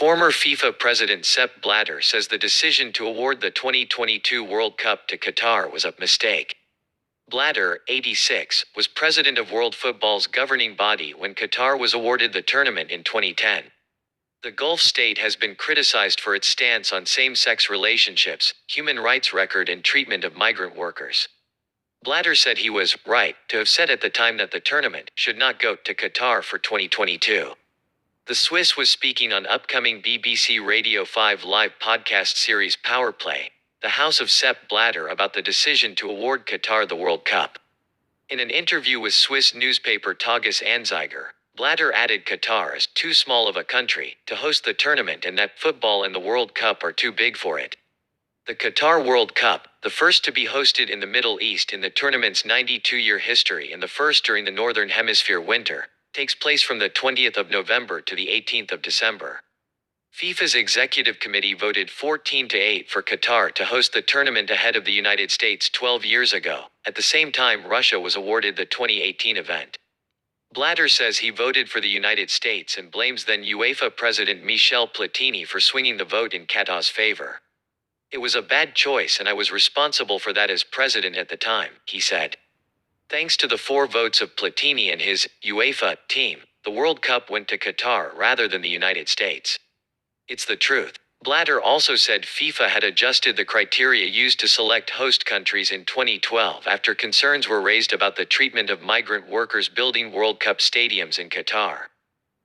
Former FIFA president Sepp Blatter says the decision to award the 2022 World Cup to Qatar was a mistake. Blatter, 86, was president of World Football's governing body when Qatar was awarded the tournament in 2010. The Gulf state has been criticized for its stance on same-sex relationships, human rights record and treatment of migrant workers. Blatter said he was right to have said at the time that the tournament should not go to Qatar for 2022. The Swiss was speaking on upcoming BBC Radio 5 live podcast series Power Play, the House of Sepp Blatter, about the decision to award Qatar the World Cup. In an interview with Swiss newspaper Tages Anzeiger, Blatter added Qatar is too small of a country to host the tournament and that football and the World Cup are too big for it. The Qatar World Cup, the first to be hosted in the Middle East in the tournament's 92-year history and the first during the Northern Hemisphere winter, takes place from the 20th of November to the 18th of December. FIFA's executive committee voted 14-8 for Qatar to host the tournament ahead of the United States 12 years ago. At the same time, Russia was awarded the 2018 event. Blatter says he voted for the United States and blames then UEFA president Michel Platini for swinging the vote in Qatar's favor. "It was a bad choice and I was responsible for that as president at the time," he said. Thanks to the 4 votes of Platini and his UEFA team, the World Cup went to Qatar rather than the United States. "It's the truth." Blatter also said FIFA had adjusted the criteria used to select host countries in 2012 after concerns were raised about the treatment of migrant workers building World Cup stadiums in Qatar.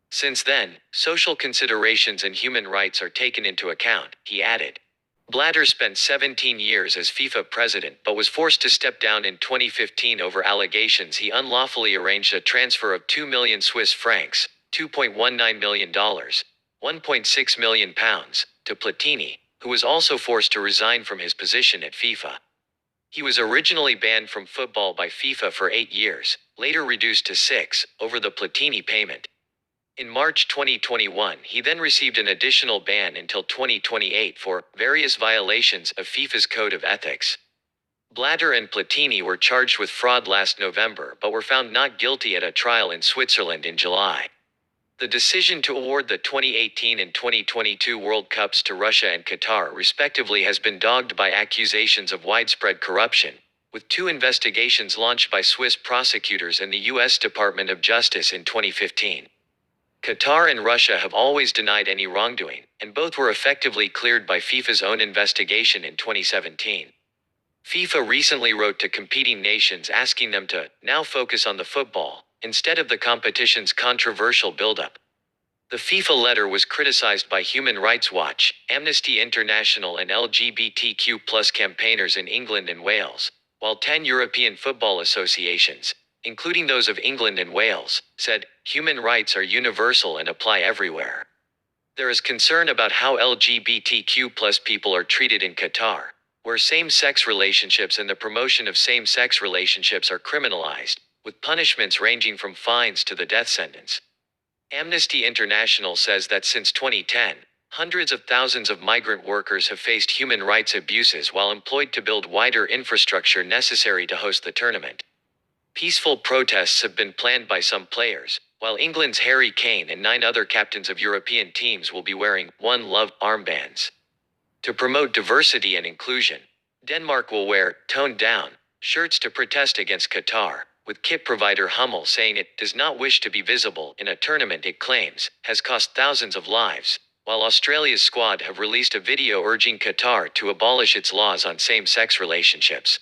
Since then, social considerations and human rights are taken into account, he added. Blatter spent 17 years as FIFA president but was forced to step down in 2015 over allegations he unlawfully arranged a transfer of 2 million Swiss francs, $2.19 million, £1.6 million, to Platini, who was also forced to resign from his position at FIFA. He was originally banned from football by FIFA for 8 years, later reduced to 6, over the Platini payment. In March 2021, he then received an additional ban until 2028 for various violations of FIFA's Code of Ethics. Blatter and Platini were charged with fraud last November but were found not guilty at a trial in Switzerland in July. The decision to award the 2018 and 2022 World Cups to Russia and Qatar respectively has been dogged by accusations of widespread corruption, with 2 investigations launched by Swiss prosecutors and the U.S. Department of Justice in 2015. Qatar and Russia have always denied any wrongdoing, and both were effectively cleared by FIFA's own investigation in 2017. FIFA recently wrote to competing nations asking them to now focus on the football, instead of the competition's controversial buildup. The FIFA letter was criticized by Human Rights Watch, Amnesty International and LGBTQ+ campaigners in England and Wales, while 10 European football associations, including those of England and Wales, said, "Human rights are universal and apply everywhere." There is concern about how LGBTQ+ people are treated in Qatar, where same-sex relationships and the promotion of same-sex relationships are criminalized, with punishments ranging from fines to the death sentence. Amnesty International says that since 2010, hundreds of thousands of migrant workers have faced human rights abuses while employed to build wider infrastructure necessary to host the tournament. Peaceful protests have been planned by some players, while England's Harry Kane and 9 other captains of European teams will be wearing One Love armbands. To promote diversity and inclusion, Denmark will wear toned down shirts to protest against Qatar, with kit provider Hummel saying it does not wish to be visible in a tournament it claims has cost thousands of lives, while Australia's squad have released a video urging Qatar to abolish its laws on same-sex relationships.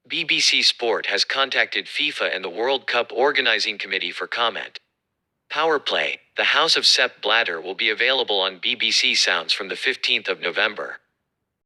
BBC Sport has contacted FIFA and the World Cup Organizing Committee for comment. Power Play, the House of Sepp Blatter, will be available on BBC Sounds from the 15th of November.